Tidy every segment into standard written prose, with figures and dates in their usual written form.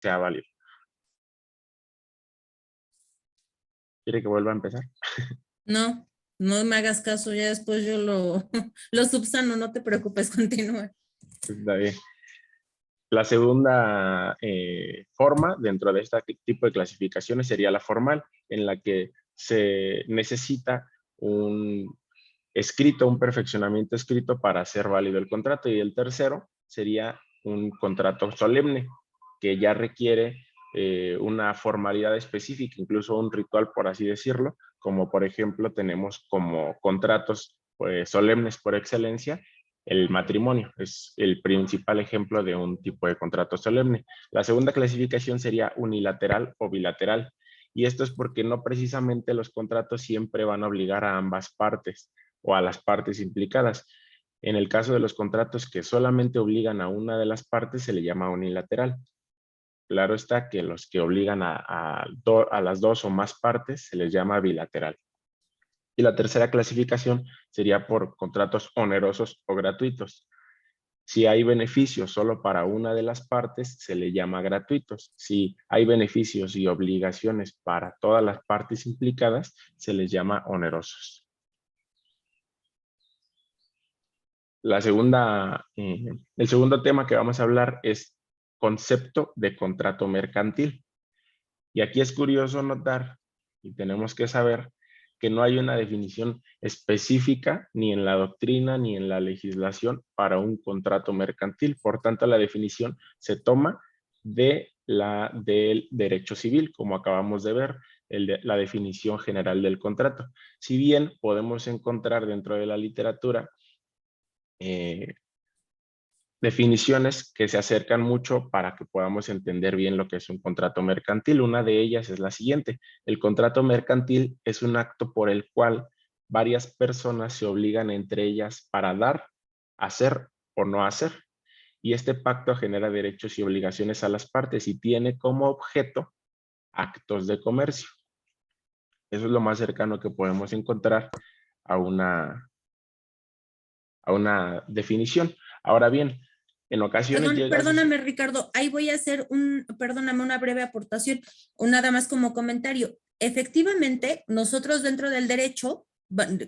sea válido. ¿Quiere que vuelva a empezar? No, no me hagas caso, ya después yo lo subsano, no te preocupes, continúa. Está bien. La segunda forma dentro de este tipo de clasificaciones sería la formal, en la que se necesita un escrito, un perfeccionamiento escrito para hacer válido el contrato. Y el tercero sería un contrato solemne, que ya requiere una formalidad específica, incluso un ritual, por así decirlo, como por ejemplo tenemos como contratos solemnes por excelencia. El matrimonio es el principal ejemplo de un tipo de contrato solemne. La segunda clasificación sería unilateral o bilateral. Y esto es porque no precisamente los contratos siempre van a obligar a ambas partes o a las partes implicadas. En el caso de los contratos que solamente obligan a una de las partes, se le llama unilateral. Claro está que los que obligan a las dos o más partes se les llama bilateral. Y la tercera clasificación sería por contratos onerosos o gratuitos. Si hay beneficios solo para una de las partes, se le llama gratuitos. Si hay beneficios y obligaciones para todas las partes implicadas, se les llama onerosos. El segundo tema que vamos a hablar es concepto de contrato mercantil. Y aquí es curioso notar, y tenemos que saber, que no hay una definición específica ni en la doctrina ni en la legislación para un contrato mercantil. Por tanto, la definición se toma del derecho civil, como acabamos de ver, la definición general del contrato. Si bien podemos encontrar dentro de la literatura definiciones que se acercan mucho para que podamos entender bien lo que es un contrato mercantil. Una de ellas es la siguiente: el contrato mercantil es un acto por el cual varias personas se obligan entre ellas para dar, hacer o no hacer. Y este pacto genera derechos y obligaciones a las partes y tiene como objeto actos de comercio. Eso es lo más cercano que podemos encontrar a una definición. Ahora bien, en ocasiones Perdóname, Ricardo, ahí voy a hacer perdóname, una breve aportación, nada más como comentario. Efectivamente, nosotros dentro del derecho,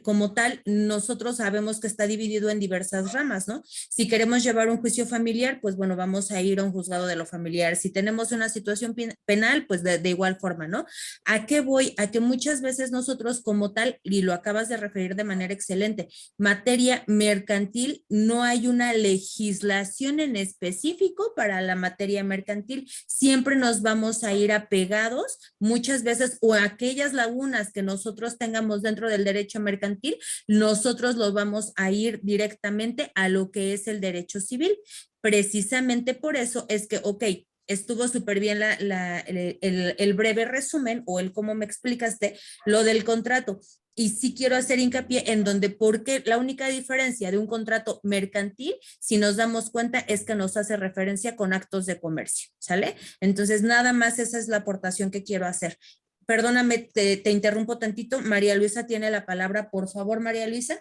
como tal, nosotros sabemos que está dividido en diversas ramas, ¿no? Si queremos llevar un juicio familiar, pues bueno, vamos a ir a un juzgado de lo familiar. Si tenemos una situación penal, pues de igual forma, ¿no? ¿A qué voy? A que muchas veces nosotros como tal, y lo acabas de referir de manera excelente, materia mercantil, no hay una legislación en específico para la materia mercantil. Siempre nos vamos a ir apegados muchas veces, o a aquellas lagunas que nosotros tengamos dentro del derecho mercantil, nosotros lo vamos a ir directamente a lo que es el derecho civil. Precisamente por eso es que, ok, estuvo súper bien el breve resumen o el cómo me explicaste lo del contrato. Y sí quiero hacer hincapié en donde, porque la única diferencia de un contrato mercantil, si nos damos cuenta, es que nos hace referencia con actos de comercio, ¿sale? Entonces, nada más esa es la aportación que quiero hacer. Perdóname, te interrumpo tantito. María Luisa tiene la palabra. Por favor, María Luisa.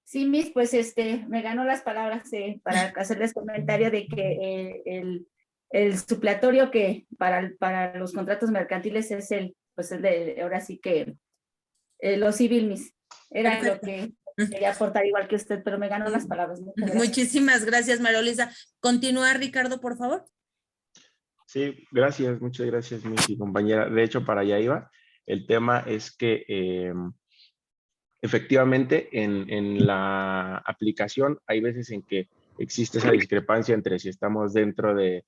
Sí, Miss, pues me ganó las palabras para hacerles comentario de que el supletorio que para los contratos mercantiles es pues el de, ahora sí que lo civil, Miss. Era Perfecto. Lo que quería aportar igual que usted, pero me ganó las palabras. Muchísimas gracias, María Luisa. Continúa, Ricardo, por favor. Sí, gracias, muchas gracias, mi compañera. De hecho, para allá iba. El tema es que efectivamente en la aplicación hay veces en que existe esa discrepancia entre si estamos dentro de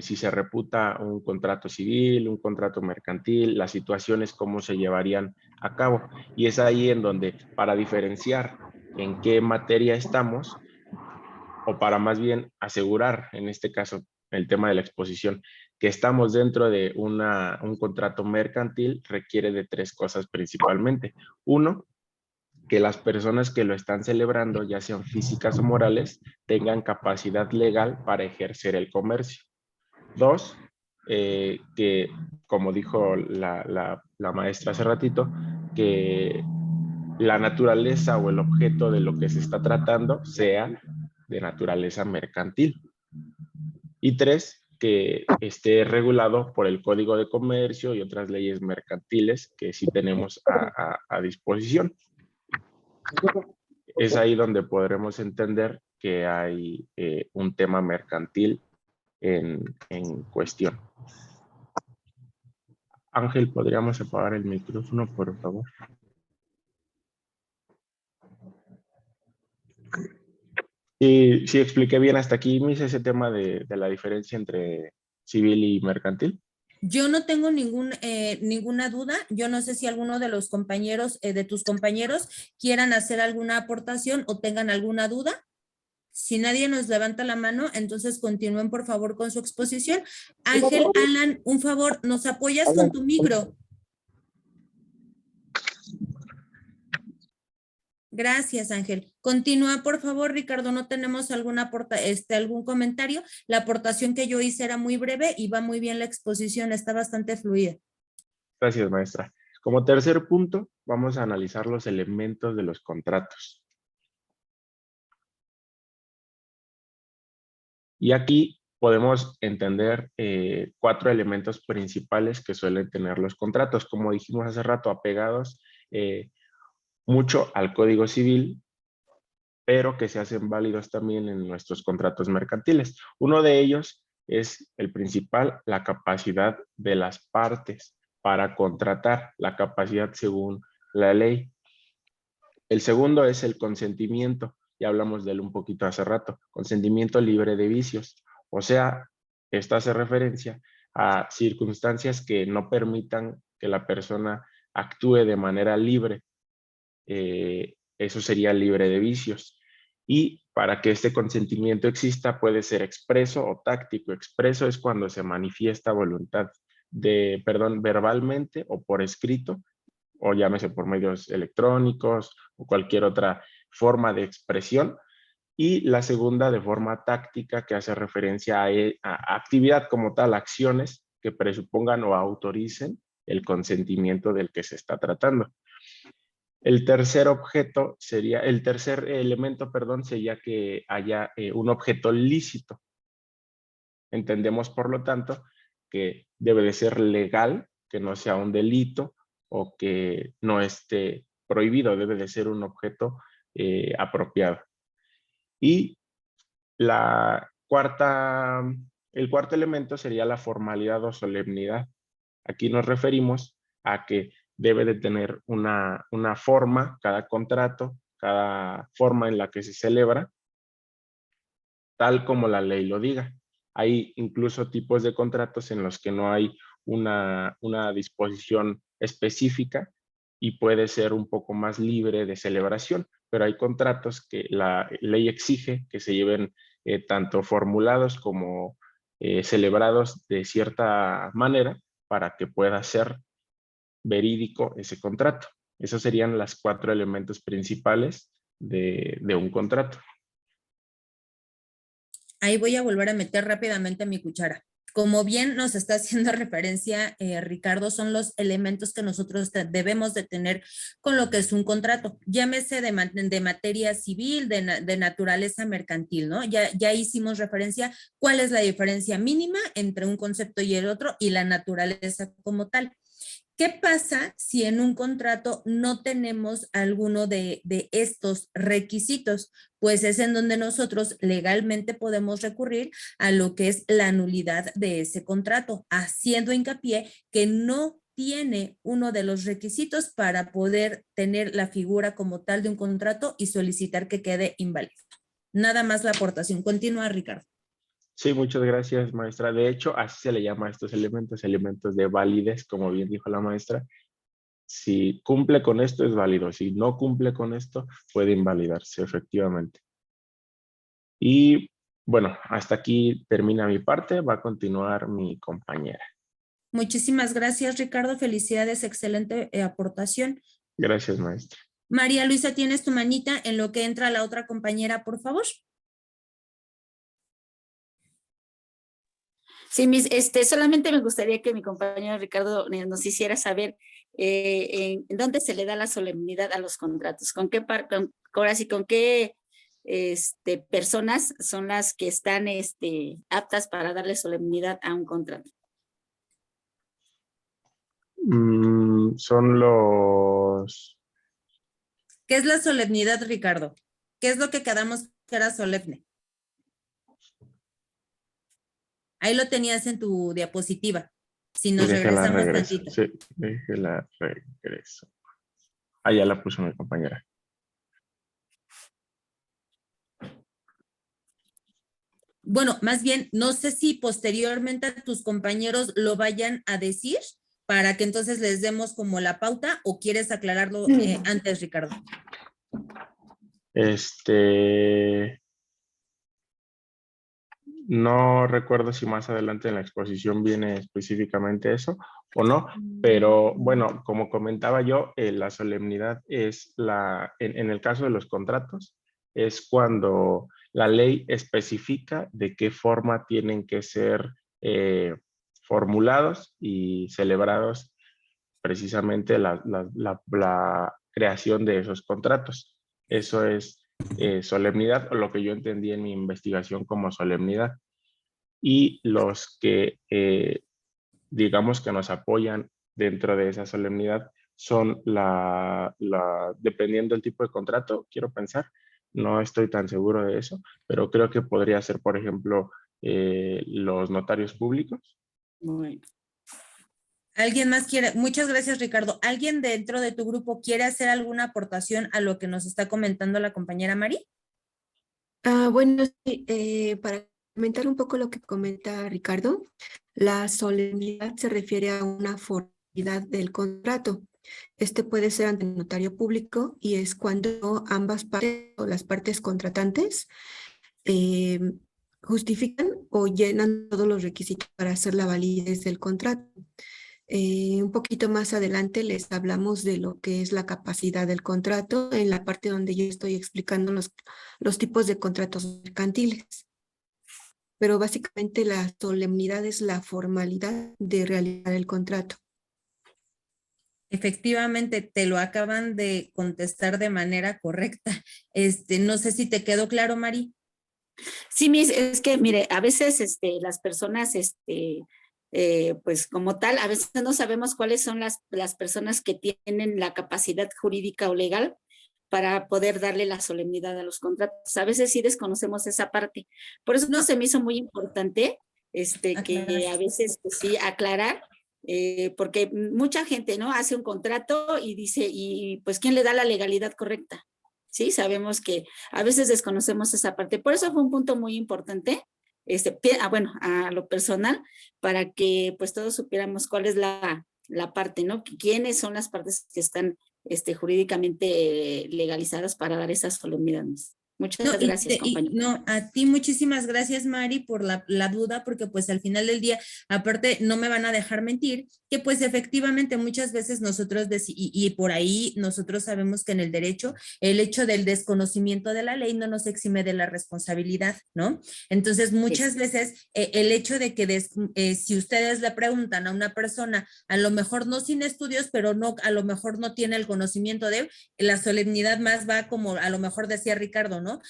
si se reputa un contrato civil, un contrato mercantil, las situaciones, cómo se llevarían a cabo. Y es ahí en donde, para diferenciar en qué materia estamos, o para más bien asegurar, en este caso, el tema de la exposición, que estamos dentro de un contrato mercantil, requiere de tres cosas principalmente. Uno, que las personas que lo están celebrando, ya sean físicas o morales, tengan capacidad legal para ejercer el comercio. Dos, que, como dijo la maestra hace ratito, que la naturaleza o el objeto de lo que se está tratando sea de naturaleza mercantil. Y tres, que esté regulado por el Código de Comercio y otras leyes mercantiles que sí tenemos a disposición. Es ahí donde podremos entender que hay un tema mercantil en cuestión. Ángel, ¿podríamos apagar el micrófono, por favor? Y sí expliqué bien hasta aquí, Miss, ese tema de la diferencia entre civil y mercantil. Yo no tengo ninguna duda. Yo no sé si alguno de los compañeros, de tus compañeros, quieran hacer alguna aportación o tengan alguna duda. Si nadie nos levanta la mano, entonces continúen por favor con su exposición. Ángel, Alan, un favor, ¿nos apoyas con tu micro? Gracias, Ángel. Continúa, por favor, Ricardo. No tenemos algún comentario. La aportación que yo hice era muy breve y va muy bien la exposición, está bastante fluida. Gracias, maestra. Como tercer punto, vamos a analizar los elementos de los contratos. Y aquí podemos entender 4 elementos principales que suelen tener los contratos, como dijimos hace rato, apegados mucho al Código Civil, pero que se hacen válidos también en nuestros contratos mercantiles. Uno de ellos es el principal, la capacidad de las partes para contratar, la capacidad según la ley. El segundo es el consentimiento, ya hablamos de él un poquito hace rato, consentimiento libre de vicios, o sea, esto hace referencia a circunstancias que no permitan que la persona actúe de manera libre. Eso sería libre de vicios. Y para que este consentimiento exista puede ser expreso o táctico. Expreso es cuando se manifiesta voluntad verbalmente o por escrito, o llámese por medios electrónicos o cualquier otra forma de expresión. Y la segunda de forma táctica, que hace referencia a actividad como tal, acciones que presupongan o autoricen el consentimiento del que se está tratando. El tercer elemento, sería que haya un objeto lícito. Entendemos, por lo tanto, que debe de ser legal, que no sea un delito o que no esté prohibido, debe de ser un objeto apropiado. Y el cuarto elemento sería la formalidad o solemnidad. Aquí nos referimos a que debe de tener una forma, cada contrato, cada forma en la que se celebra, tal como la ley lo diga. Hay incluso tipos de contratos en los que no hay una disposición específica y puede ser un poco más libre de celebración, pero hay contratos que la ley exige que se lleven tanto formulados como celebrados de cierta manera para que pueda ser verídico ese contrato. Esos serían los 4 elementos principales de un contrato. Ahí voy a volver a meter rápidamente mi cuchara. Como bien nos está haciendo referencia Ricardo, son los elementos que nosotros debemos de tener con lo que es un contrato, llámese de materia civil, de naturaleza mercantil, ¿no? Ya hicimos referencia cuál es la diferencia mínima entre un concepto y el otro y la naturaleza como tal. ¿Qué pasa si en un contrato no tenemos alguno de estos requisitos? Pues es en donde nosotros legalmente podemos recurrir a lo que es la nulidad de ese contrato, haciendo hincapié que no tiene uno de los requisitos para poder tener la figura como tal de un contrato y solicitar que quede inválido. Nada más la aportación. Continúa, Ricardo. Sí, muchas gracias, maestra. De hecho, así se le llama a estos elementos de validez, como bien dijo la maestra. Si cumple con esto, es válido. Si no cumple con esto, puede invalidarse, efectivamente. Y bueno, hasta aquí termina mi parte. Va a continuar mi compañera. Muchísimas gracias, Ricardo. Felicidades, excelente aportación. Gracias, maestra. María Luisa, tienes tu manita en lo que entra la otra compañera, por favor. Sí, solamente me gustaría que mi compañero Ricardo nos hiciera saber en dónde se le da la solemnidad a los contratos, con qué personas son las que están aptas para darle solemnidad a un contrato? Son los... ¿Qué es la solemnidad, Ricardo? ¿Qué es lo que quedamos que era solemne? Ahí lo tenías en tu diapositiva. Si nos Déjala regresamos regreso. tantito. Sí, déjala regreso. Ah, ya la puso mi compañera. Bueno, más bien, no sé si posteriormente tus compañeros lo vayan a decir para que entonces les demos como la pauta, o quieres aclararlo antes, Ricardo. No recuerdo si más adelante en la exposición viene específicamente eso o no, pero bueno, como comentaba yo, la solemnidad es en el caso de los contratos, es cuando la ley especifica de qué forma tienen que ser formulados y celebrados precisamente la creación de esos contratos. Eso es solemnidad, o lo que yo entendí en mi investigación como solemnidad. Y los que, digamos que nos apoyan dentro de esa solemnidad son dependiendo del tipo de contrato, quiero pensar, no estoy tan seguro de eso, pero creo que podría ser, por ejemplo, los notarios públicos. Bueno. ¿Alguien más quiere? Muchas gracias, Ricardo. ¿Alguien dentro de tu grupo quiere hacer alguna aportación a lo que nos está comentando la compañera Mari? Bueno, sí, para comentar un poco lo que comenta Ricardo, la solemnidad se refiere a una formalidad del contrato. Este puede ser ante el notario público y es cuando ambas partes o las partes contratantes justifican o llenan todos los requisitos para hacer la validez del contrato. Un poquito más adelante les hablamos de lo que es la capacidad del contrato en la parte donde yo estoy explicando los tipos de contratos mercantiles. Pero básicamente la solemnidad es la formalidad de realizar el contrato. Efectivamente, te lo acaban de contestar de manera correcta. No sé si te quedó claro, Mari. Sí, es que, mire, a veces las personas, pues como tal, a veces no sabemos cuáles son las personas que tienen la capacidad jurídica o legal para poder darle la solemnidad a los contratos. A veces sí desconocemos esa parte. Por eso No. se me hizo muy importante que Aclarar. a veces pues, sí aclarar, porque mucha gente, ¿no? Hace un contrato y dice, y pues, ¿quién le da la legalidad correcta? Sí, sabemos que a veces desconocemos esa parte. Por eso fue un punto muy importante, bueno, a lo personal, para que pues todos supiéramos cuál es la parte, ¿no? ¿Quiénes son las partes que están jurídicamente legalizadas para dar esas solemnidades? Muchas gracias, compañero. No, a ti muchísimas gracias, Mari, por la duda, porque pues al final del día, aparte, no me van a dejar mentir, que pues efectivamente muchas veces nosotros, y por ahí nosotros sabemos que en el derecho, el hecho del desconocimiento de la ley no nos exime de la responsabilidad, ¿no? Entonces, muchas veces el hecho de que si ustedes le preguntan a una persona, a lo mejor no sin estudios, pero no, a lo mejor no tiene el conocimiento de la solemnidad, más va como a lo mejor decía Ricardo, ¿no?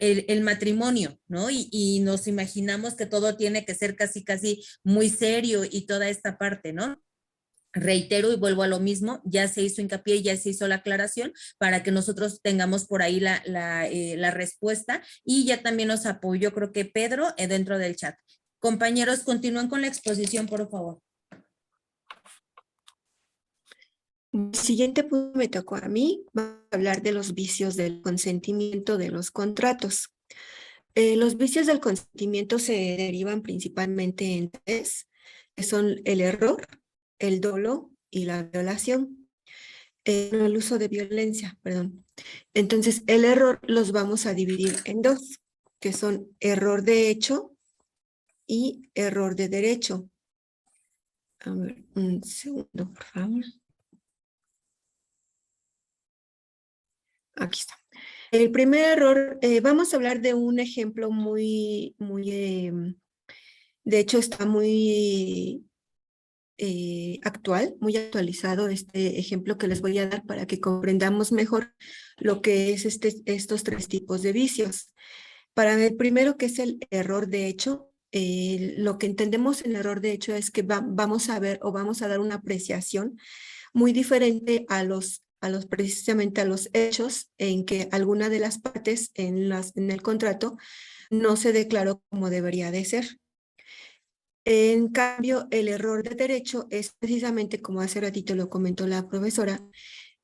El matrimonio, ¿no? Y nos imaginamos que todo tiene que ser casi muy serio y toda esta parte, ¿no? Reitero y vuelvo a lo mismo, ya se hizo hincapié, ya se hizo la aclaración para que nosotros tengamos por ahí la respuesta, y ya también nos apoyó, creo que Pedro, dentro del chat. Compañeros, continúen con la exposición, por favor. El siguiente punto me tocó a mí. Vamos a hablar de los vicios del consentimiento de los contratos. Los vicios del consentimiento se derivan principalmente en tres, que son el error, el dolo y la violación. El uso de violencia, perdón. Entonces, el error los vamos a dividir en dos, que son error de hecho y error de derecho. A ver, un segundo, por favor. Aquí está. El primer error, vamos a hablar de un ejemplo de hecho está muy actual, muy actualizado este ejemplo que les voy a dar para que comprendamos mejor lo que es estos tres tipos de vicios. Para el primero, que es el error de hecho, lo que entendemos en error de hecho es que vamos a ver o vamos a dar una apreciación muy diferente precisamente a los hechos en que alguna de las partes en el contrato no se declaró como debería de ser. En cambio, el error de derecho es precisamente, como hace ratito lo comentó la profesora,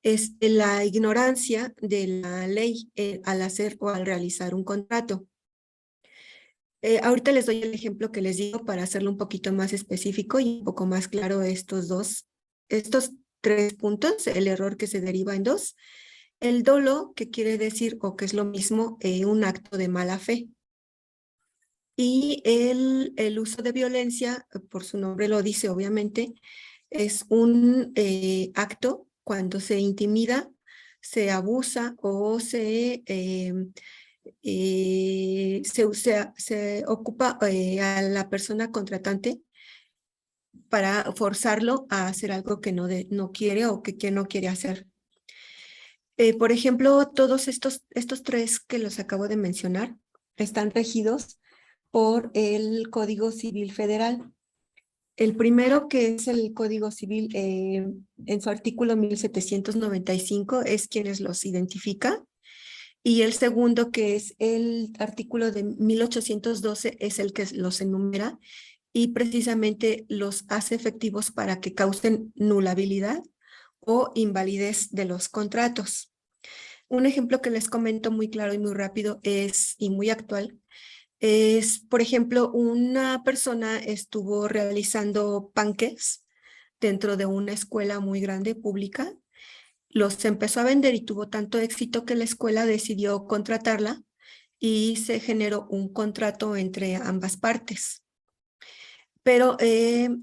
es la ignorancia de la ley al hacer o al realizar un contrato. Ahorita les doy el ejemplo que les digo para hacerlo un poquito más específico y un poco más claro estos tres puntos, el error que se deriva en dos, el dolo, que quiere decir, o que es lo mismo, un acto de mala fe. Y el uso de violencia, por su nombre lo dice obviamente, es un acto cuando se intimida, se abusa o se ocupa a la persona contratante para forzarlo a hacer algo que no quiere o que no quiere hacer. Por ejemplo, todos estos tres que los acabo de mencionar están regidos por el Código Civil Federal. El primero, que es el Código Civil, en su artículo 1795, es quienes los identifica. Y el segundo, que es el artículo de 1812, es el que los enumera y precisamente los hace efectivos para que causen nulabilidad o invalidez de los contratos. Un ejemplo que les comento muy claro y muy rápido y muy actual es, por ejemplo, una persona estuvo realizando panques dentro de una escuela muy grande pública. Los empezó a vender y tuvo tanto éxito que la escuela decidió contratarla y se generó un contrato entre ambas partes. Pero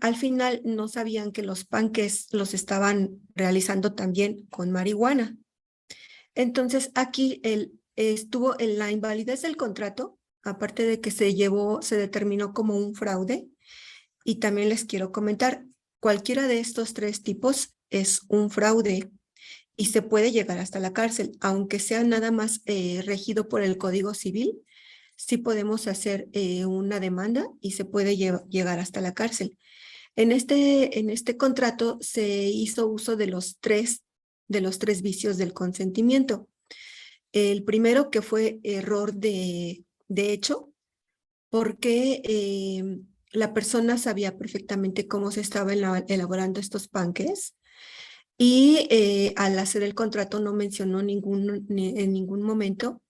al final no sabían que los panques los estaban realizando también con marihuana. Entonces aquí estuvo en la invalidez del contrato, aparte de que se determinó como un fraude. Y también les quiero comentar, cualquiera de estos tres tipos es un fraude y se puede llegar hasta la cárcel, aunque sea nada más regido por el Código Civil. Sí podemos hacer una demanda y se puede llegar hasta la cárcel. En este contrato se hizo uso de los tres vicios del consentimiento. El primero, que fue error de hecho, porque la persona sabía perfectamente cómo se estaban elaborando estos panques y al hacer el contrato no mencionó en ningún momento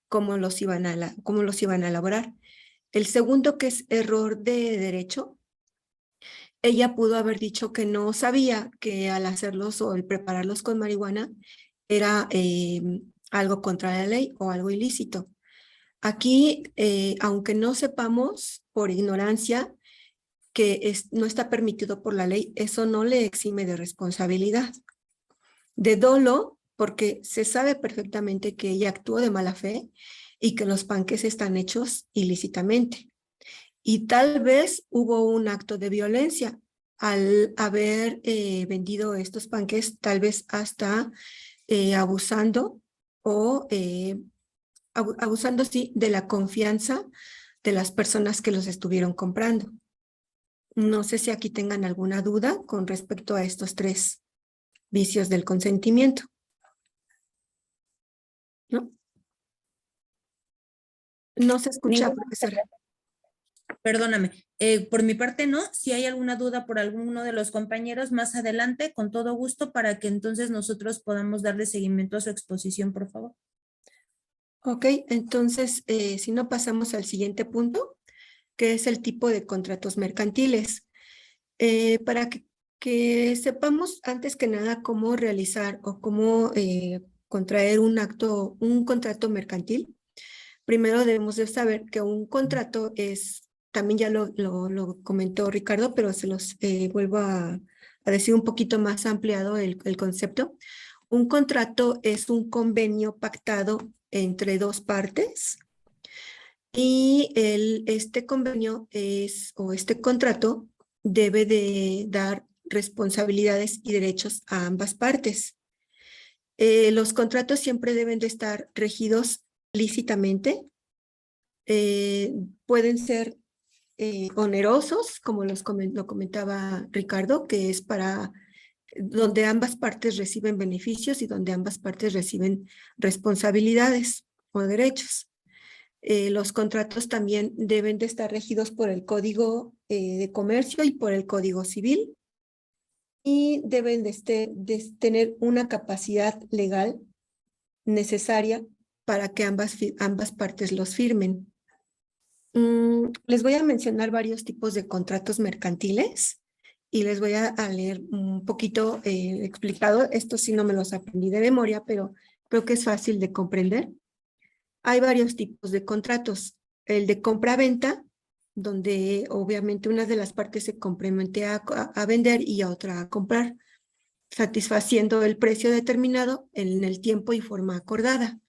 cómo los iban a elaborar. El segundo, que es error de derecho, ella pudo haber dicho que no sabía que al hacerlos o el prepararlos con marihuana era algo contra la ley o algo ilícito. Aquí, aunque no sepamos por ignorancia que no está permitido por la ley, eso no le exime de responsabilidad. De dolo, porque se sabe perfectamente que ella actuó de mala fe y que los panques están hechos ilícitamente. Y tal vez hubo un acto de violencia al haber vendido estos panques, tal vez hasta abusando abusando, sí, de la confianza de las personas que los estuvieron comprando. No sé si aquí tengan alguna duda con respecto a estos tres vicios del consentimiento. ¿No? No se escucha, profesora. Perdóname, por mi parte no. Si hay alguna duda por alguno de los compañeros, más adelante, con todo gusto, para que entonces nosotros podamos darle seguimiento a su exposición, por favor. Ok, entonces, si no pasamos al siguiente punto, que es el tipo de contratos mercantiles. Para que sepamos antes que nada cómo realizar o cómo contraer un contrato mercantil, primero debemos de saber que un contrato también ya lo comentó Ricardo, pero se los vuelvo a decir un poquito más ampliado el concepto. Un contrato es un convenio pactado entre dos partes y este convenio o este contrato debe de dar responsabilidades y derechos a ambas partes. Los contratos siempre deben de estar regidos lícitamente. Pueden ser onerosos, como lo comentaba Ricardo, que es para donde ambas partes reciben beneficios y donde ambas partes reciben responsabilidades o derechos. Los contratos también deben de estar regidos por el Código de Comercio y por el Código Civil, y deben de tener una capacidad legal necesaria para que ambas partes los firmen. Les voy a mencionar varios tipos de contratos mercantiles y les voy a leer un poquito explicado. Esto sí no me los aprendí de memoria, pero creo que es fácil de comprender. Hay varios tipos de contratos. El de compra-venta, donde obviamente una de las partes se compromete a vender y a otra a comprar, satisfaciendo el precio determinado en el tiempo y forma acordada.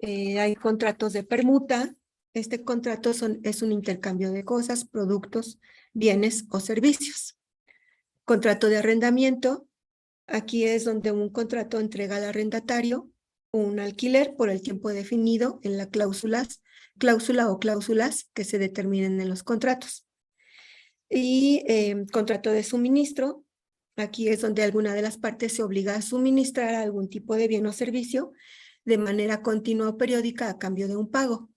Hay contratos de permuta. Este contrato es un intercambio de cosas, productos, bienes o servicios. Contrato de arrendamiento. Aquí es donde un contrato entrega al arrendatario un alquiler por el tiempo definido en la cláusula o cláusulas que se determinen en los contratos. Y contrato de suministro. Aquí es donde alguna de las partes se obliga a suministrar algún tipo de bien o servicio de manera continua o periódica a cambio de un pago.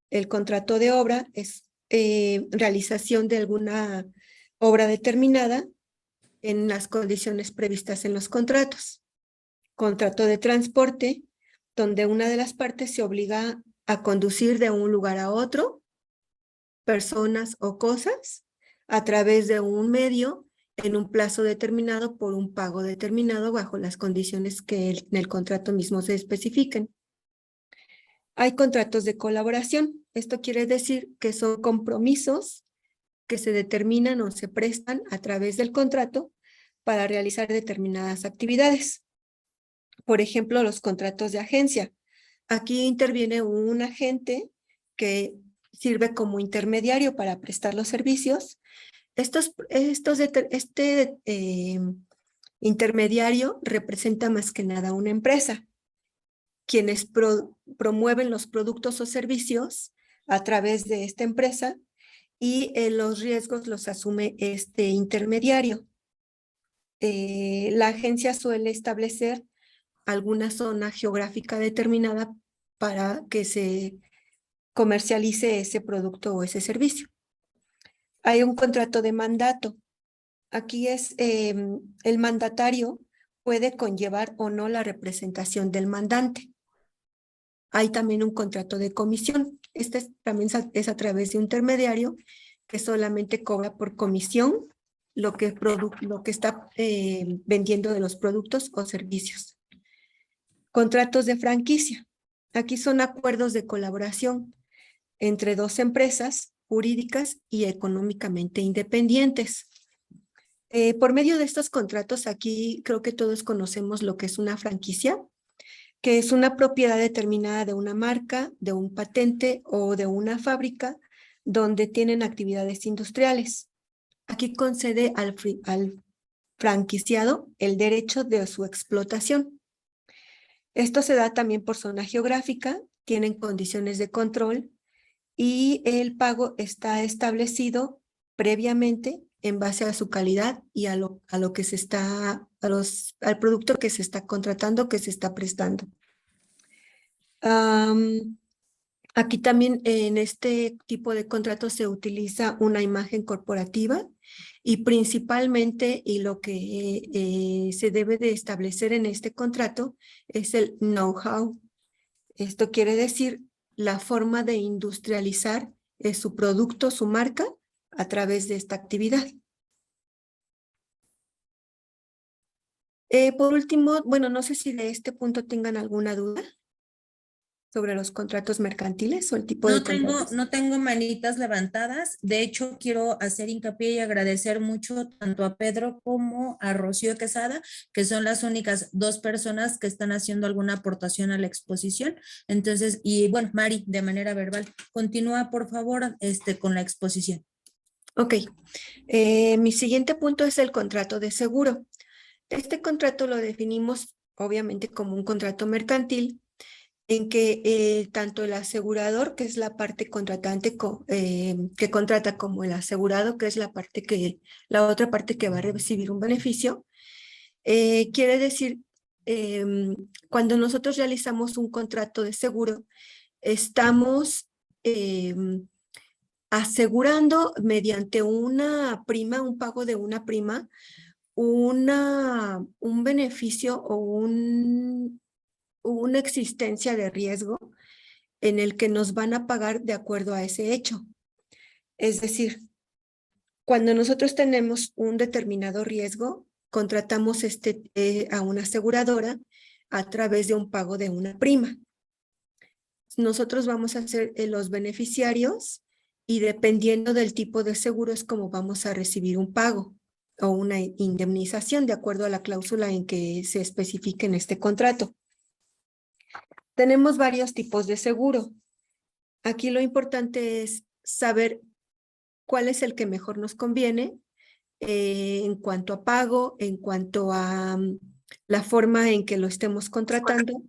El contrato de obra es realización de alguna obra determinada en las condiciones previstas en los contratos. Contrato de transporte, donde una de las partes se obliga a conducir de un lugar a otro, personas o cosas, a través de un medio en un plazo determinado por un pago determinado bajo las condiciones que en el contrato mismo se especifiquen. Hay contratos de colaboración. Esto quiere decir que son compromisos que se determinan o se prestan a través del contrato para realizar determinadas actividades. Por ejemplo, los contratos de agencia. Aquí interviene un agente que sirve como intermediario para prestar los servicios. Este intermediario representa más que nada una empresa, quienes promueven los productos o servicios a través de esta empresa, y los riesgos los asume este intermediario. La agencia suele establecer alguna zona geográfica determinada para que se comercialice ese producto o ese servicio. Hay un contrato de mandato. Aquí es el mandatario puede conllevar o no la representación del mandante. Hay también un contrato de comisión. Este también es a través de un intermediario que solamente cobra por comisión lo que está vendiendo de los productos o servicios. Contratos de franquicia. Aquí son acuerdos de colaboración entre dos empresas jurídicas y económicamente independientes. Por medio de estos contratos, aquí creo que todos conocemos lo que es una franquicia, que es una propiedad determinada de una marca, de un patente o de una fábrica donde tienen actividades industriales. Aquí concede al franquiciado el derecho de su explotación. Esto se da también por zona geográfica, tienen condiciones de control y el pago está establecido previamente en base a su calidad y a lo que se está, al producto que se está contratando, que se está prestando. Aquí también en este tipo de contratos se utiliza una imagen corporativa y principalmente, y lo que se debe de establecer en este contrato es el know-how. Esto quiere decir la forma de industrializar su producto, su marca, a través de esta actividad. Por último, bueno, no sé si de este punto tengan alguna duda sobre los contratos mercantiles o el tipo de contratos. No tengo manitas levantadas. De hecho, quiero hacer hincapié y agradecer mucho tanto a Pedro como a Rocío Quesada, que son las únicas dos personas que están haciendo alguna aportación a la exposición. Entonces, y bueno, Mari, de manera verbal, continúa por favor con la exposición. Ok. Mi siguiente punto es el contrato de seguro. Este contrato lo definimos obviamente como un contrato mercantil en que tanto el asegurador, que es la parte contratante que contrata, como el asegurado, que es la otra parte que va a recibir un beneficio, quiere decir, cuando nosotros realizamos un contrato de seguro, estamos asegurando mediante una prima, un pago de una prima, un beneficio o una existencia de riesgo en el que nos van a pagar de acuerdo a ese hecho. Es decir, cuando nosotros tenemos un determinado riesgo, contratamos a una aseguradora a través de un pago de una prima. Nosotros vamos a ser los beneficiarios y dependiendo del tipo de seguro es como vamos a recibir un pago o una indemnización de acuerdo a la cláusula en que se especifique en este contrato. Tenemos varios tipos de seguro. Aquí lo importante es saber cuál es el que mejor nos conviene en cuanto a pago, en cuanto a la forma en que lo estemos contratando.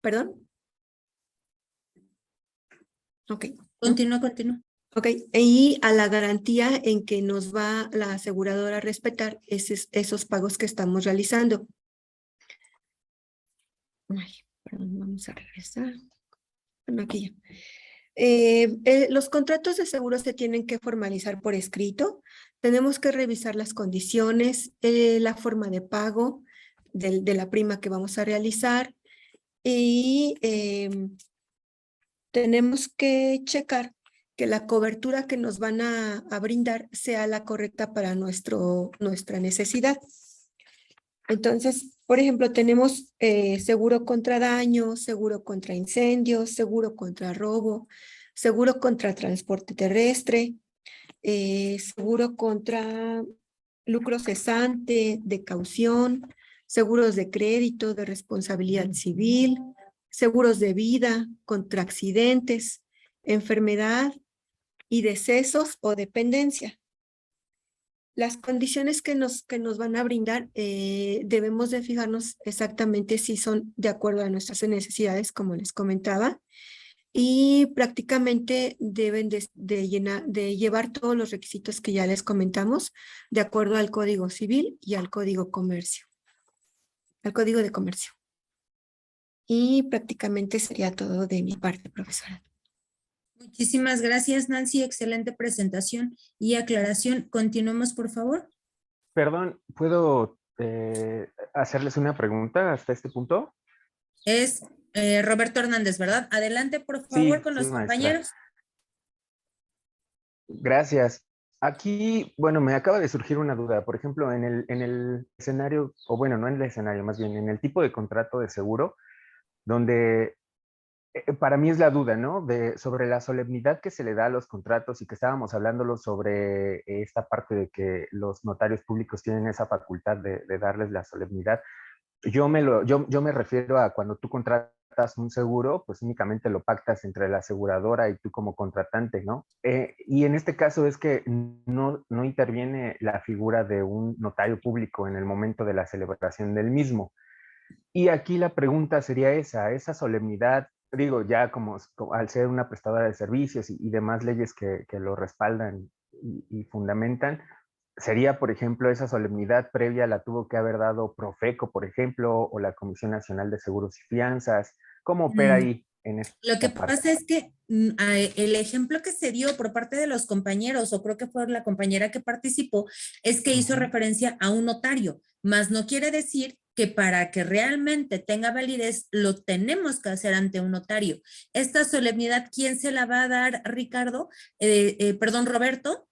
¿Perdón? Ok. Continúa. Ok, y a la garantía en que nos va la aseguradora a respetar esos pagos que estamos realizando. Ay, perdón, vamos a regresar. Bueno, aquí ya. Los contratos de seguro se tienen que formalizar por escrito. Tenemos que revisar las condiciones, la forma de pago de la prima que vamos a realizar y tenemos que checar que la cobertura que nos van a brindar sea la correcta para nuestra necesidad. Entonces, por ejemplo, tenemos seguro contra daños, seguro contra incendios, seguro contra robo, seguro contra transporte terrestre, seguro contra lucro cesante, de caución, seguros de crédito, de responsabilidad civil, seguros de vida, contra accidentes, enfermedad y decesos o dependencia. Las condiciones que nos van a brindar, debemos de fijarnos exactamente si son de acuerdo a nuestras necesidades, como les comentaba, y prácticamente deben de llevar todos los requisitos que ya les comentamos, de acuerdo al Código Civil y al Código de Comercio. Y prácticamente sería todo de mi parte, profesora. Muchísimas gracias, Nancy. Excelente presentación y aclaración. Continuemos, por favor. Perdón, ¿puedo hacerles una pregunta hasta este punto? Es Roberto Hernández, ¿verdad? Adelante, por favor, Sí, con sí, los maestra. compañeros. Gracias. Aquí, bueno, me acaba de surgir una duda. Por ejemplo, en el escenario, o bueno, no en el escenario, más bien en el tipo de contrato de seguro, donde para mí es la duda, ¿no? Sobre la solemnidad que se le da a los contratos y que estábamos hablándolo sobre esta parte de que los notarios públicos tienen esa facultad de darles la solemnidad. Yo me refiero a cuando tú contratas un seguro, pues únicamente lo pactas entre la aseguradora y tú como contratante, ¿no? Y en este caso es que no interviene la figura de un notario público en el momento de la celebración del mismo. Y aquí la pregunta sería esa solemnidad, digo, ya como al ser una prestadora de servicios y demás leyes que lo respaldan y fundamentan, sería, por ejemplo, esa solemnidad previa la tuvo que haber dado Profeco, por ejemplo, o la Comisión Nacional de Seguros y Fianzas. ¿Cómo opera ahí en Lo que esta parte? pasa es que el ejemplo que se dio por parte de los compañeros, o creo que fue la compañera que participó, es que hizo referencia a un notario, mas no quiere decir que para que realmente tenga validez lo tenemos que hacer ante un notario. Esta solemnidad, ¿quién se la va a dar, Ricardo? Perdón, Roberto.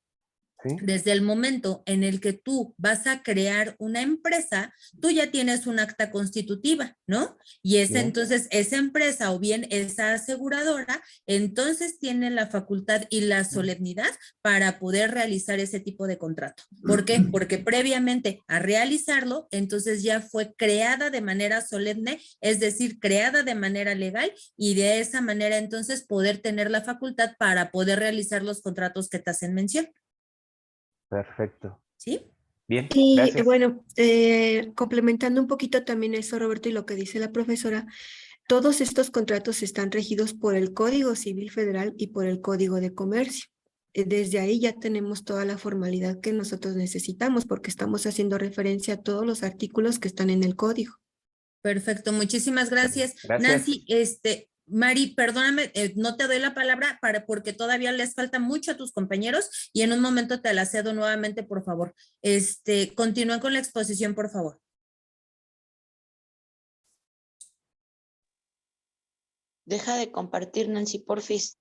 ¿Sí? Desde el momento en el que tú vas a crear una empresa, tú ya tienes un acta constitutiva, ¿no? Y entonces esa empresa o bien esa aseguradora, entonces tiene la facultad y la solemnidad para poder realizar ese tipo de contrato. ¿Por qué? Porque previamente a realizarlo, entonces ya fue creada de manera solemne, es decir, creada de manera legal y de esa manera entonces poder tener la facultad para poder realizar los contratos que te hacen mención. Perfecto. ¿Sí? Bien, Y gracias. bueno, complementando un poquito también eso, Roberto, y lo que dice la profesora, todos estos contratos están regidos por el Código Civil Federal y por el Código de Comercio. Desde ahí ya tenemos toda la formalidad que nosotros necesitamos porque estamos haciendo referencia a todos los artículos que están en el código. Perfecto, muchísimas gracias. Gracias. Nancy, Mari, perdóname, no te doy la palabra porque todavía les falta mucho a tus compañeros y en un momento te la cedo nuevamente, por favor. Continúa con la exposición, por favor. Deja de compartir, Nancy, porfis.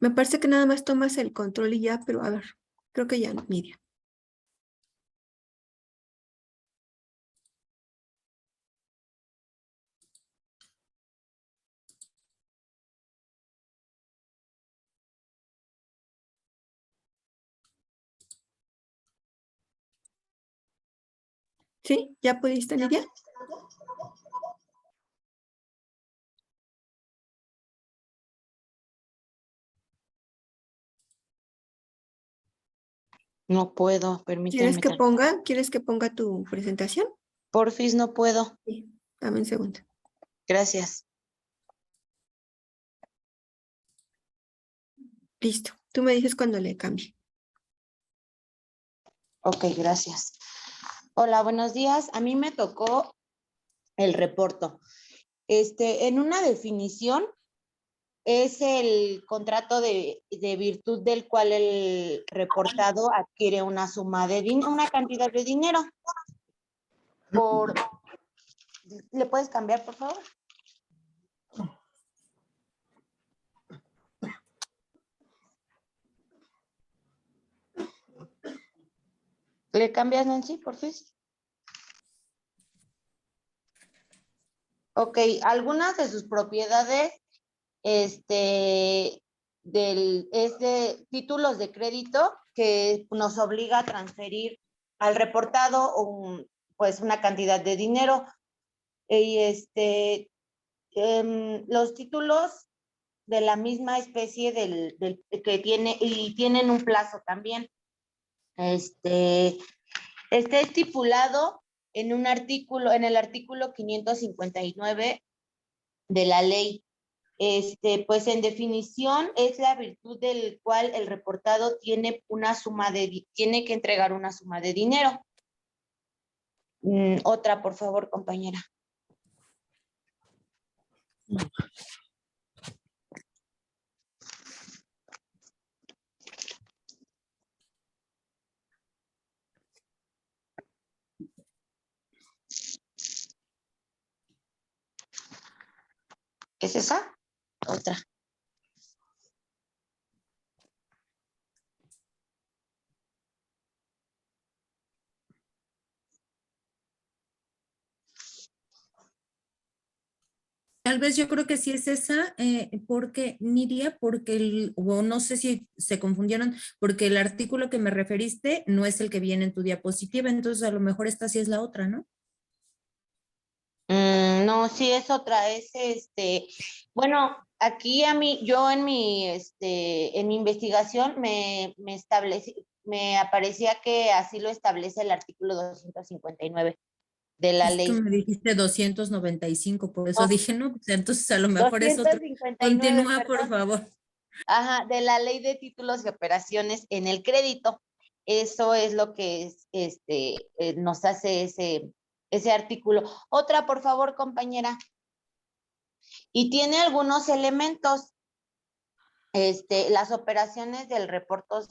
Me parece que nada más tomas el control y ya, pero a ver, creo que ya, Miriam. ¿Sí? ¿Ya pudiste, Lidia? No puedo, permítanme. ¿Quieres que ponga tu presentación? Porfis, no puedo. Sí, dame un segundo. Gracias. Listo. Tú me dices cuando le cambie. Ok, gracias. Hola, buenos días. A mí me tocó el reporto. En una definición es el contrato de virtud del cual el reportado adquiere una suma de una cantidad de dinero. ¿Le puedes cambiar, por favor? ¿Le cambias, Nancy, por favor? Ok, algunas de sus propiedades es de títulos de crédito que nos obliga a transferir al reportado pues una cantidad de dinero. Y los títulos de la misma especie que tienen un plazo también. Está estipulado en el artículo 559 de la ley. Pues en definición es la virtud del cual el reportado tiene que entregar una suma de dinero. Otra, por favor, compañera. ¿Es esa? Otra. Tal vez yo creo que sí es esa, porque Nidia, o no sé si se confundieron, porque el artículo que me referiste no es el que viene en tu diapositiva, entonces a lo mejor esta sí es la otra, ¿no? No, sí es otra, bueno, aquí yo en mi investigación me aparecía que así lo establece el artículo 259 de la Es que ley. me dijiste 295, por eso No, dije, no, pues entonces a lo mejor es otro. 259, Continúa, por perdón. favor. Ajá, de la ley de títulos y operaciones en el crédito. Eso es lo que nos hace ese artículo. Otra, por favor, compañera. Y tiene algunos elementos. Las operaciones del reporto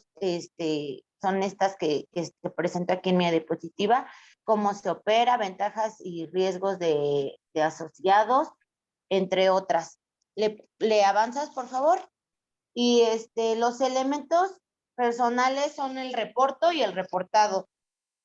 son estas que presento aquí en mi diapositiva, cómo se opera, ventajas y riesgos de asociados, entre otras. ¿Le avanzas, por favor? Y los elementos personales son el reporto y el reportado.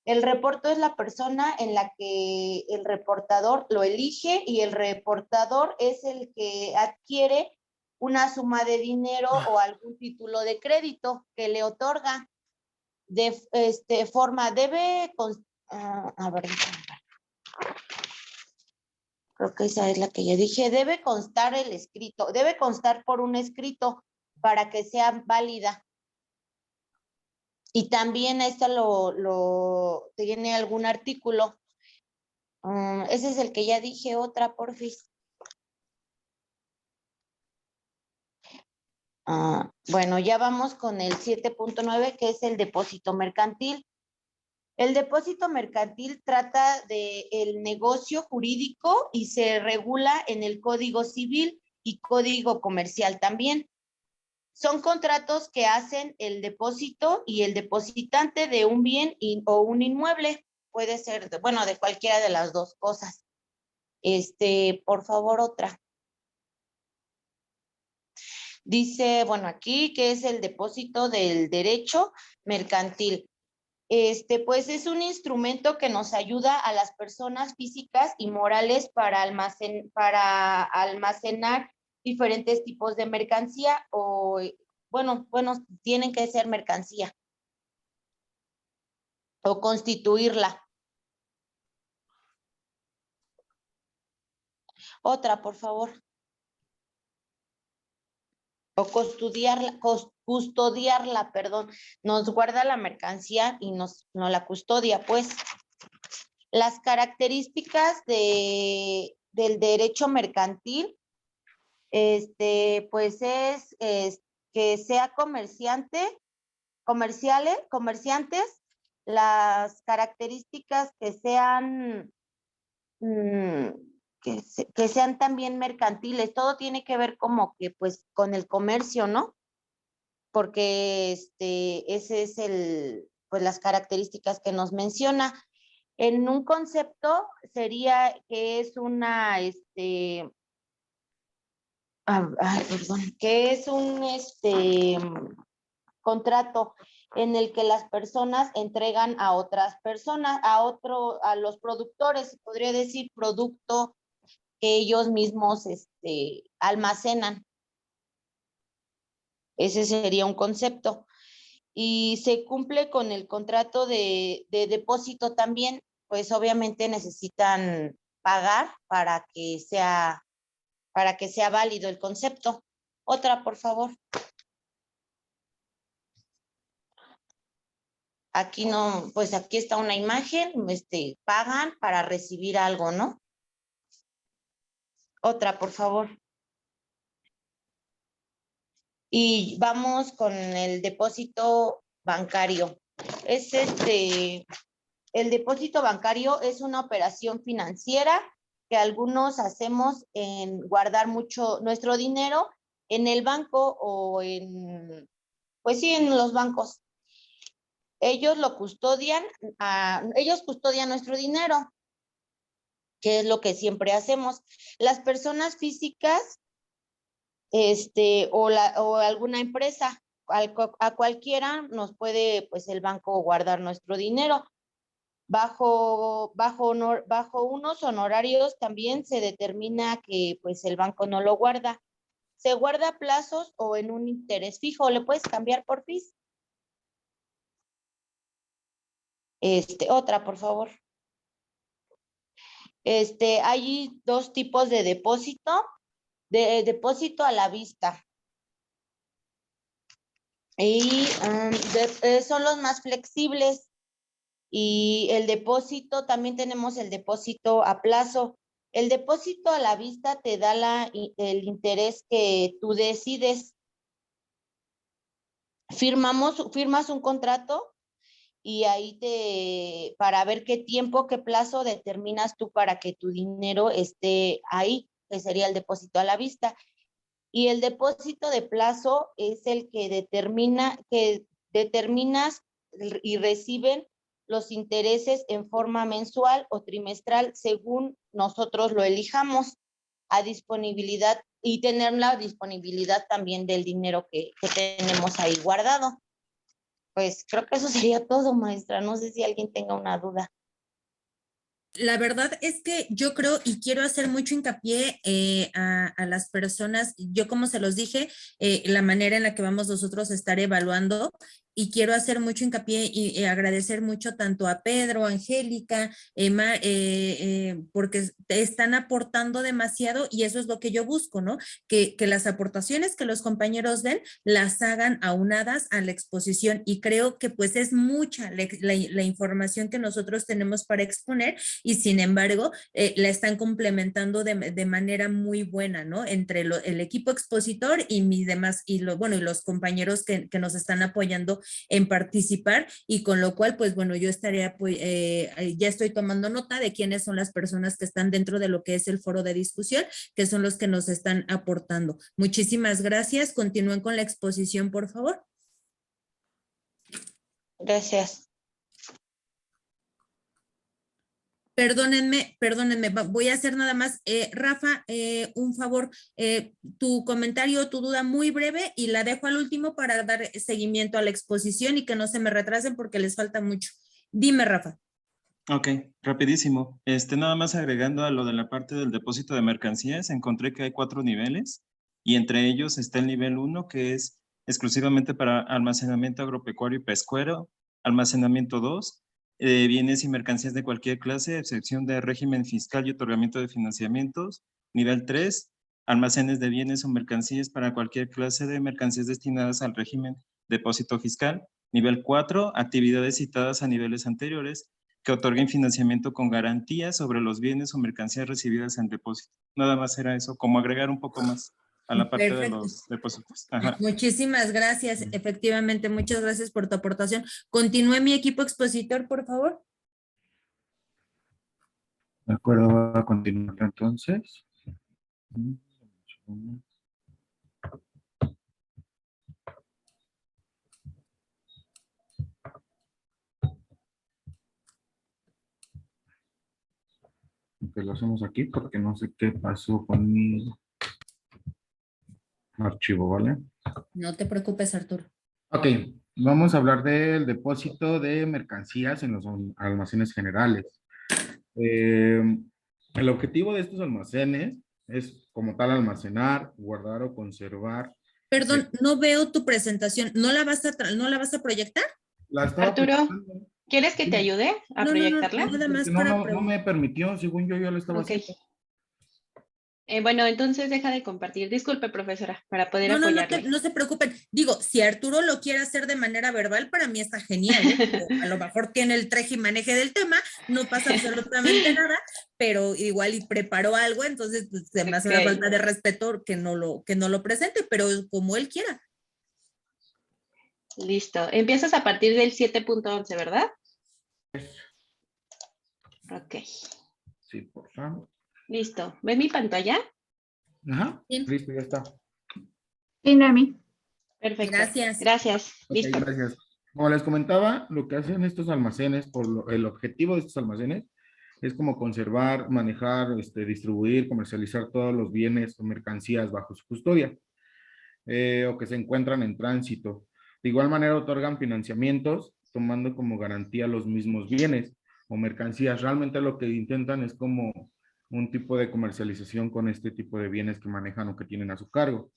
El reporto es la persona en la que el reportador lo elige y el reportador es el que adquiere una suma de dinero o algún título de crédito que le otorga. forma, debe, a ver, creo que esa es la que ya dije, debe constar el escrito, debe constar por un escrito para que sea válida. Y también esto tiene algún artículo. Ese es el que ya dije, otra, porfis. Bueno, ya vamos con el 7.9, que es el depósito mercantil. El depósito mercantil trata del negocio jurídico y se regula en el Código Civil y Código Comercial también. Son contratos que hacen el depósito y el depositante de un bien o un inmueble. Puede ser, de cualquiera de las dos cosas. Por favor, otra. Dice, aquí que es el depósito del derecho mercantil. Pues es un instrumento que nos ayuda a las personas físicas y morales para almacenar diferentes tipos de mercancía tienen que ser mercancía o constituirla. Otra, por favor. O custodiarla, perdón. Nos guarda la mercancía y nos la custodia, pues. Las características del derecho mercantil, pues es que sea comerciantes, las características que sean que sean también mercantiles. Todo tiene que ver como que pues con el comercio, ¿no? Porque ese es pues las características que nos menciona. En un concepto sería que es que es un contrato en el que las personas entregan a otras personas, a los productores, podría decir, producto que ellos mismos almacenan. Ese sería un concepto. Y se cumple con el contrato de depósito también, pues obviamente necesitan pagar para que sea válido el concepto. Otra, por favor. Aquí no, pues aquí está una imagen, pagan para recibir algo, ¿no? Otra, por favor. Y vamos con el depósito bancario. El depósito bancario es una operación financiera que algunos hacemos en guardar mucho nuestro dinero en el banco o en los bancos. Ellos custodian nuestro dinero, que es lo que siempre hacemos. Las personas físicas, o alguna empresa, a cualquiera nos puede, pues, el banco guardar nuestro dinero. Bajo unos honorarios también se determina que, pues, el banco no lo guarda. Se guarda a plazos o en un interés fijo. ¿Le puedes cambiar, porfis? Otra, por favor. Hay dos tipos de depósito. De depósito a la vista. Y son los más flexibles. Y el depósito, también tenemos el depósito a plazo. El depósito a la vista te da el interés que tú decides. Firmas un contrato y ahí para ver qué tiempo, qué plazo determinas tú para que tu dinero esté ahí, que sería el depósito a la vista. Y el depósito de plazo es el que determinas y reciben los intereses en forma mensual o trimestral según nosotros lo elijamos, a disponibilidad, y tener la disponibilidad también del dinero que tenemos ahí guardado. Pues creo que eso sería todo, maestra. No sé si alguien tenga una duda. La verdad es que yo creo y quiero hacer mucho hincapié a las personas, yo como se los dije, la manera en la que vamos nosotros a estar evaluando y quiero hacer mucho hincapié y agradecer mucho tanto a Pedro, Angélica, porque te están aportando demasiado y eso es lo que yo busco, ¿no? Que las aportaciones que los compañeros den las hagan aunadas a la exposición y creo que pues es mucha la información que nosotros tenemos para exponer y sin embargo la están complementando de manera muy buena, ¿no? Entre el equipo expositor y mis demás, y los compañeros que nos están apoyando en participar y con lo cual, pues bueno, yo estaría, ya estoy tomando nota de quiénes son las personas que están dentro de lo que es el foro de discusión, que son los que nos están aportando. Muchísimas gracias. Continúen con la exposición, por favor. Gracias. Perdónenme, voy a hacer nada más, Rafa, un favor, tu comentario, tu duda muy breve y la dejo al último para dar seguimiento a la exposición y que no se me retrasen porque les falta mucho. Dime, Rafa. Ok, rapidísimo. Nada más agregando a lo de la parte del depósito de mercancías, encontré que hay 4 niveles y entre ellos está el nivel 1 que es exclusivamente para almacenamiento agropecuario y pesquero, almacenamiento 2, bienes y mercancías de cualquier clase, a excepción de régimen fiscal y otorgamiento de financiamientos, nivel 3, almacenes de bienes o mercancías para cualquier clase de mercancías destinadas al régimen depósito fiscal, nivel 4, actividades citadas a niveles anteriores, que otorguen financiamiento con garantía sobre los bienes o mercancías recibidas en depósito. Nada más era eso, como agregar un poco más a la parte de los depósitos. Ajá. Muchísimas gracias, efectivamente, muchas gracias por tu aportación. Continúe mi equipo expositor, por favor. De acuerdo, va a continuar entonces. Que lo hacemos aquí porque no sé qué pasó con mi archivo, ¿vale? No te preocupes, Arturo. Ok, vamos a hablar del depósito de mercancías en los almacenes generales. El objetivo de estos almacenes es como tal almacenar, guardar o conservar. Perdón, no veo tu presentación. ¿No la vas a proyectar? La estaba Arturo, presentando. ¿quieres que te ayude a proyectarla? No, nada más Porque para no me permitió, según yo lo estaba Ok. haciendo. Bueno, entonces deja de compartir. Disculpe, profesora, para poder No apoyarle. no se preocupen. Digo, si Arturo lo quiere hacer de manera verbal, para mí está genial, ¿eh? Pero a lo mejor tiene el treje y maneje del tema, no pasa absolutamente nada, pero igual y preparó algo, entonces pues, se me hace una Ok. falta de respeto que no lo presente, pero como él quiera. Listo. Empiezas a partir del 7.11, ¿verdad? Ok. Sí, por favor. Listo. ¿Ve mi pantalla? Ajá, Bien. listo, ya está. Sí, Noemí. Perfecto. Gracias. Gracias. Ok, Listo. gracias. Como les comentaba, lo que hacen estos almacenes, el objetivo de estos almacenes es como conservar, manejar, distribuir, comercializar todos los bienes o mercancías bajo su custodia o que se encuentran en tránsito. De igual manera otorgan financiamientos tomando como garantía los mismos bienes o mercancías. Realmente lo que intentan es como un tipo de comercialización con este tipo de bienes que manejan o que tienen a su cargo.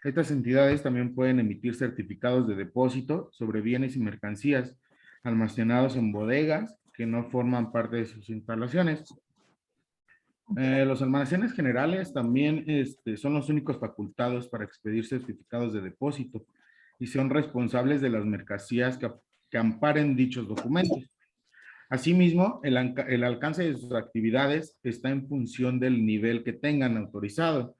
Estas entidades también pueden emitir certificados de depósito sobre bienes y mercancías almacenados en bodegas que no forman parte de sus instalaciones. Los almacenes generales también son los únicos facultados para expedir certificados de depósito y son responsables de las mercancías que amparen dichos documentos. Asimismo, el alcance de sus actividades está en función del nivel que tengan autorizado.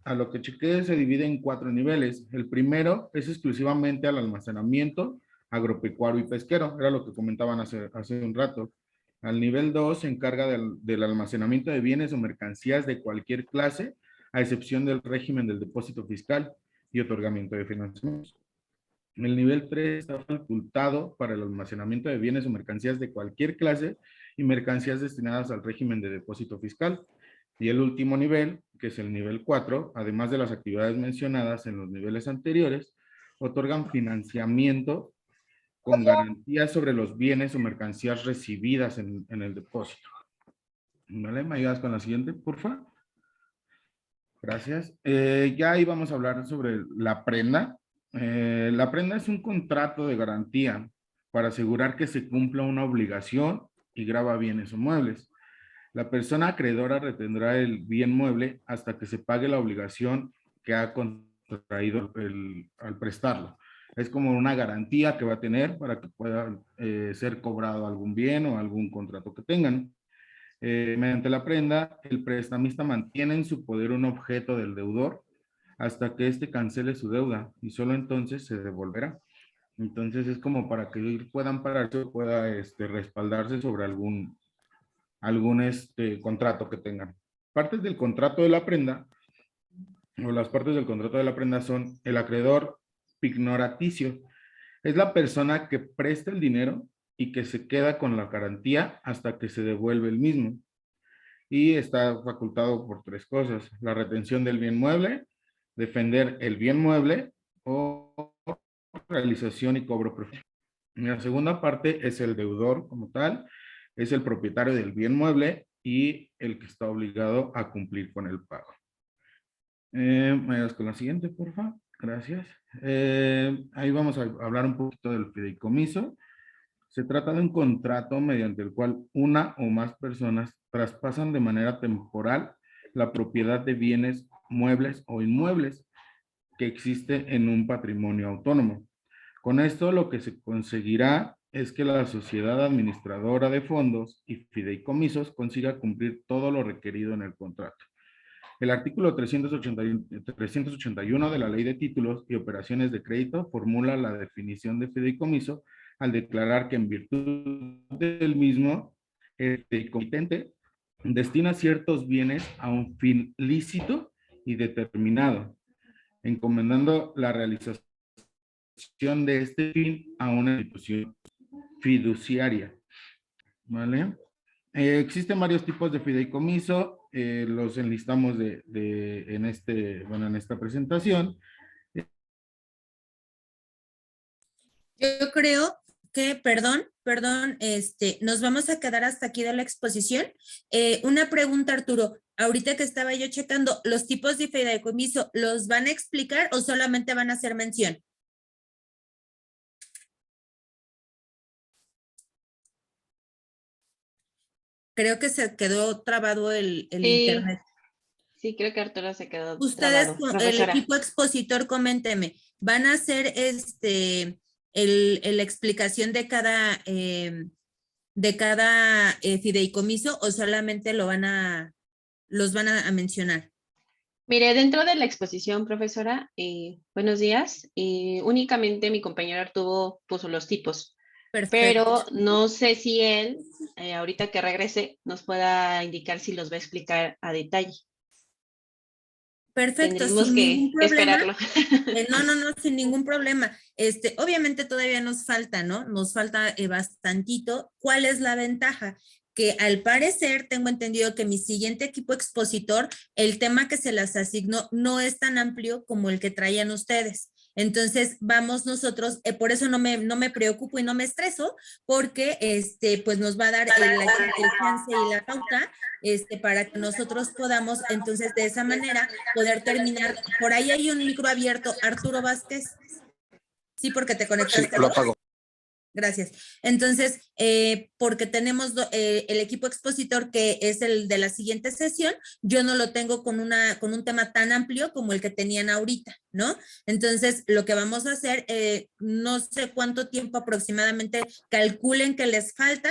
A lo que chequeé se divide en 4 niveles. El primero es exclusivamente al almacenamiento agropecuario y pesquero, era lo que comentaban hace un rato. Al nivel 2 se encarga del almacenamiento de bienes o mercancías de cualquier clase, a excepción del régimen del depósito fiscal y otorgamiento de financiamientos. El nivel 3 está facultado para el almacenamiento de bienes o mercancías de cualquier clase y mercancías destinadas al régimen de depósito fiscal. Y el último nivel, que es el nivel 4, además de las actividades mencionadas en los niveles anteriores, otorgan financiamiento con garantías sobre los bienes o mercancías recibidas en el depósito. ¿Vale? ¿Me ayudas con la siguiente, por favor? Gracias. Ya ahí vamos a hablar sobre la prenda. La prenda es un contrato de garantía para asegurar que se cumpla una obligación y grava bienes o muebles. La persona acreedora retendrá el bien mueble hasta que se pague la obligación que ha contraído al prestarlo. Es como una garantía que va a tener para que pueda ser cobrado algún bien o algún contrato que tengan. Mediante la prenda, el prestamista mantiene en su poder un objeto del deudor hasta que éste cancele su deuda y solo entonces se devolverá. Entonces es como para que puedan pararse o pueda respaldarse sobre algún contrato que tengan. Partes del contrato de la prenda, o las partes del contrato de la prenda son el acreedor pignoraticio. Es la persona que presta el dinero y que se queda con la garantía hasta que se devuelve el mismo. Y está facultado por 3 cosas: la retención del bien mueble, defender el bien mueble o realización y cobro preferente. La segunda parte es el deudor como tal, es el propietario del bien mueble y el que está obligado a cumplir con el pago. Me ayudas con la siguiente, por favor. Gracias. Ahí vamos a hablar un poquito del fideicomiso. Se trata de un contrato mediante el cual una o más personas traspasan de manera temporal la propiedad de bienes muebles o inmuebles que existe en un patrimonio autónomo. Con esto lo que se conseguirá es que la sociedad administradora de fondos y fideicomisos consiga cumplir todo lo requerido en el contrato. El artículo 381 de la Ley de Títulos y Operaciones de Crédito formula la definición de fideicomiso al declarar que en virtud del mismo, el fideicomitente destina ciertos bienes a un fin lícito y determinado, encomendando la realización de este fin a una institución fiduciaria. ¿Vale? Existen varios tipos de fideicomiso, los enlistamos en esta presentación. Yo creo que, perdón, nos vamos a quedar hasta aquí de la exposición. Una pregunta, Arturo. Ahorita que estaba yo checando, ¿los tipos de fideicomiso los van a explicar o solamente van a hacer mención? Creo que se quedó trabado el internet. Sí, creo que Arturo se quedó Ustedes, trabado, el profesora. equipo expositor, coménteme, ¿van a hacer la explicación de cada fideicomiso o solamente los van a mencionar? Mire, dentro de la exposición, profesora, buenos días. Únicamente mi compañero Arturo puso los tipos. Perfecto. Pero no sé si él, ahorita que regrese, nos pueda indicar si los va a explicar a detalle. Perfecto, Tendremos sin que ningún problema. esperarlo. No, sin ningún problema. Obviamente todavía nos falta, ¿no? Nos falta bastantito. ¿Cuál es la ventaja? Que al parecer tengo entendido que mi siguiente equipo expositor, el tema que se les asignó no es tan amplio como el que traían ustedes. Entonces vamos nosotros, por eso no me preocupo y no me estreso, porque pues nos va a dar el chance y la pauta para que nosotros podamos entonces de esa manera poder terminar. Por ahí hay un micro abierto, Arturo Vázquez. Sí, porque te conectaste. Sí, lo apago. Gracias. Entonces, porque tenemos el equipo expositor que es el de la siguiente sesión, yo no lo tengo con un tema tan amplio como el que tenían ahorita, ¿no? Entonces, lo que vamos a hacer, no sé cuánto tiempo aproximadamente calculen que les falta.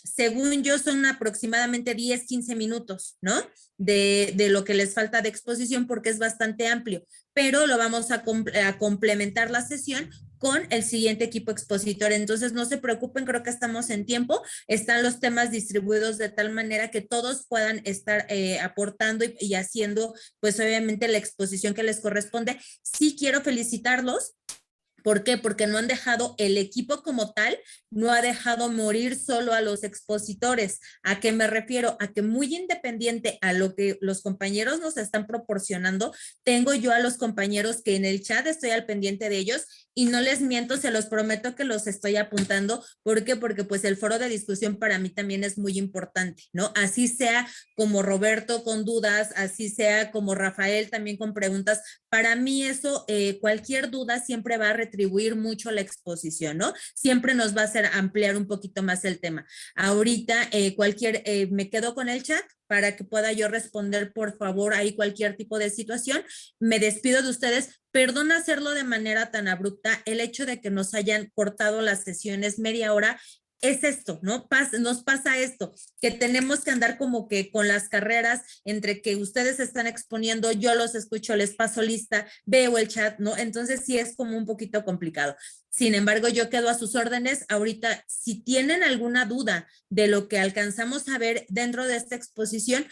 Según yo, son aproximadamente 10, 15 minutos, ¿no? De lo que les falta de exposición porque es bastante amplio, pero lo vamos a complementar la sesión con el siguiente equipo expositor. Entonces, no se preocupen, creo que estamos en tiempo. Están los temas distribuidos de tal manera que todos puedan estar aportando y haciendo, pues obviamente, la exposición que les corresponde. Sí quiero felicitarlos ¿Por qué? Porque no han dejado, el equipo como tal, no ha dejado morir solo a los expositores. ¿A qué me refiero? A que muy independiente a lo que los compañeros nos están proporcionando, tengo yo a los compañeros que en el chat estoy al pendiente de ellos y no les miento, se los prometo que los estoy apuntando. ¿Por qué? Porque pues el foro de discusión para mí también es muy importante, ¿no? Así sea como Roberto con dudas, así sea como Rafael también con preguntas. Para mí eso, cualquier duda siempre va a retribuir mucho la exposición, ¿no? Siempre nos va a hacer ampliar un poquito más el tema. Ahorita me quedo con el chat para que pueda yo responder, por favor, ahí cualquier tipo de situación. Me despido de ustedes. Perdón hacerlo de manera tan abrupta. El hecho de que nos hayan cortado las sesiones media hora es esto, ¿no? Nos pasa esto, que tenemos que andar como que con las carreras entre que ustedes están exponiendo, yo los escucho, les paso lista, veo el chat, ¿no? Entonces sí es como un poquito complicado. Sin embargo, yo quedo a sus órdenes. Ahorita, si tienen alguna duda de lo que alcanzamos a ver dentro de esta exposición,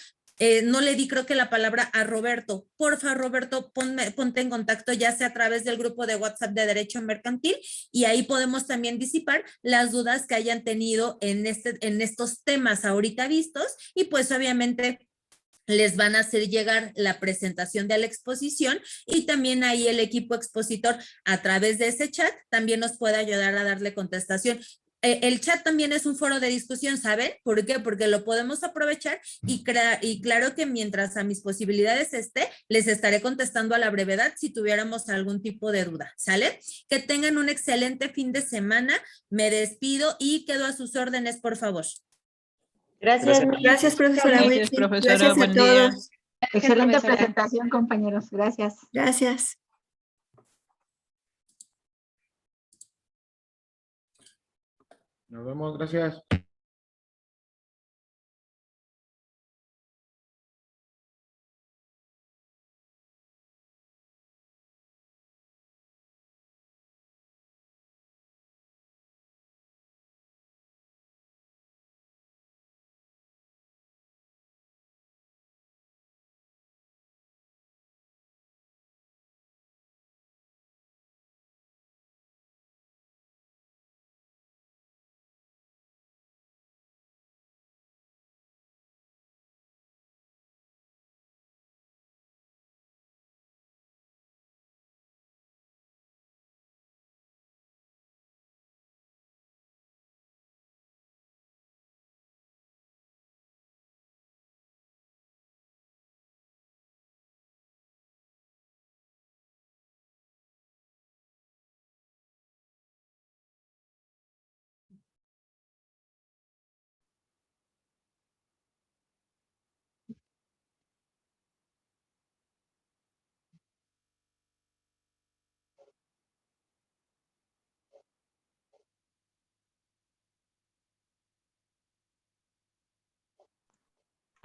no le di creo que la palabra a Roberto. Porfa, Roberto, ponte en contacto ya sea a través del grupo de WhatsApp de Derecho Mercantil y ahí podemos también disipar las dudas que hayan tenido en estos temas ahorita vistos y pues obviamente les van a hacer llegar la presentación de la exposición y también ahí el equipo expositor a través de ese chat también nos puede ayudar a darle contestación. El chat también es un foro de discusión, ¿saben? ¿Por qué? Porque lo podemos aprovechar y claro que mientras a mis posibilidades esté, les estaré contestando a la brevedad si tuviéramos algún tipo de duda, ¿sale? Que tengan un excelente fin de semana, me despido y quedo a sus órdenes, por favor. Gracias. Gracias, profesora. Gracias, profesora. Gracias a Buen día. todos. Excelente profesora. presentación, compañeros. Gracias. Gracias. Nos vemos, gracias.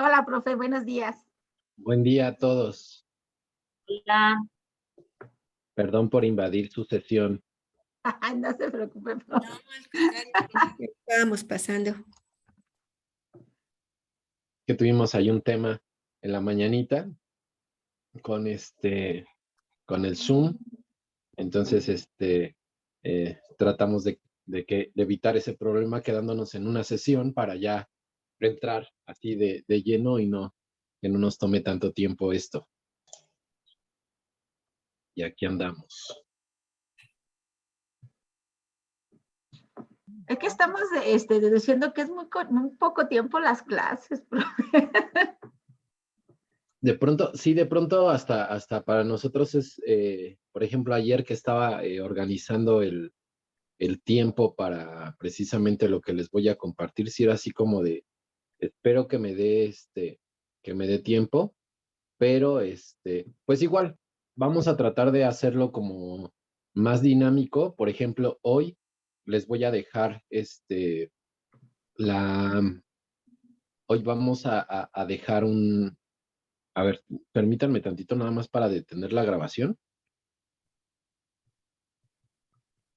Hola, profe, buenos días. Buen día a todos. Hola. Perdón por invadir su sesión. Ay, no se preocupe, profe. Estábamos pasando. Que tuvimos ahí un tema en la mañanita con con el Zoom. Entonces, tratamos de evitar ese problema quedándonos en una sesión para ya entrar así de lleno y que no nos tome tanto tiempo esto. Y aquí andamos. Es que estamos diciendo que es muy poco tiempo las clases, profe. De pronto hasta para nosotros es, por ejemplo, ayer que estaba organizando el tiempo para precisamente lo que les voy a compartir, si era así como de, espero que me dé tiempo, pero pues igual, vamos a tratar de hacerlo como más dinámico. Por ejemplo, hoy les voy a dejar hoy vamos a dejar a ver, permítanme tantito nada más para detener la grabación.